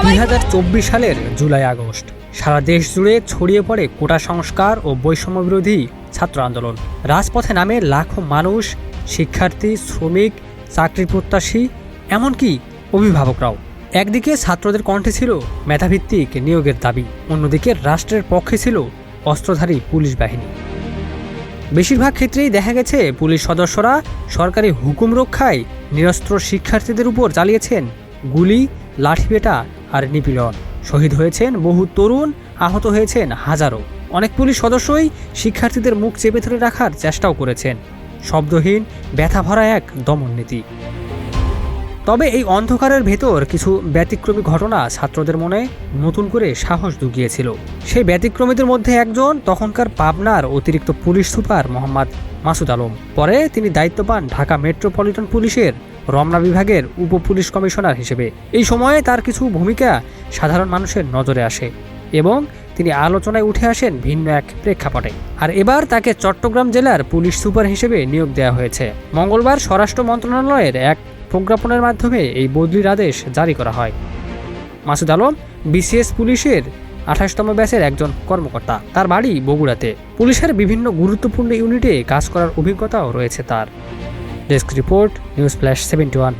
2024 সালের July August সারা দেশ জুড়ে ছড়িয়ে পড়ে কোটা সংস্কার ও বৈষম্য বিরোধী ছাত্র আন্দোলন। রাজপথে নামে লাখো মানুষ, শিক্ষার্থী, শ্রমিক, চাকরি প্রত্যাশী, এমনকি অভিভাবকরাও। একদিকে ছাত্রদের কণ্ঠে ছিল মেধাভিত্তিক নিয়োগের দাবি, অন্যদিকে রাষ্ট্রের পক্ষে ছিল অস্ত্রধারী পুলিশ বাহিনী। বেশিরভাগ ক্ষেত্রেই দেখা গেছে পুলিশ সদস্যরা সরকারি হুকুম রক্ষায় নিরস্ত্র শিক্ষার্থীদের উপর চালিয়েছেন গুলি, লাঠিপেটা আর নিপীড়ন। শহীদ হয়েছেন বহু তরুণ, আহত হয়েছেন হাজারো। অনেক পুলিশ সদস্যই শিক্ষার্থীদের মুখ চেপে ধরে রাখার চেষ্টাও করেছেন। শব্দহীন, ব্যথা ভরা এক দমন নীতি। তবে এই অন্ধকারের ভেতর কিছু ব্যতিক্রমী ঘটনা ছাত্রদের মনে নতুন করে সাহস জুগিয়েছিল। সেই ব্যতিক্রমীদের মধ্যে একজন তখনকার পাবনার অতিরিক্ত পুলিশ সুপার মোহাম্মদ মাসুদ আলম। পরে তিনি দায়িত্ব পান ঢাকা মেট্রোপলিটন পুলিশের রমনা বিভাগের উপ পুলিশ কমিশনার হিসেবে। এই সময়ে তার কিছু ভূমিকা সাধারণ মানুষের নজরে আসে এবং তিনি আলোচনায় উঠে আসেন ভিন্ন এক প্রেক্ষাপটে। আর এবার তাকে চট্টগ্রাম জেলার পুলিশ সুপার হিসেবে নিয়োগ দেওয়া হয়েছে। মঙ্গলবার স্বরাষ্ট্র মন্ত্রণালয়ের এক প্রজ্ঞাপনের মাধ্যমে এই বদলির আদেশ জারি করা হয়। মাসুদ আলম বিসিএস পুলিশের 28তম ব্যাচের একজন কর্মকর্তা। তার বাড়ি বগুড়াতে। পুলিশের বিভিন্ন গুরুত্বপূর্ণ ইউনিটে কাজ করার অভিজ্ঞতাও রয়েছে তার। Desk report, news flash 71।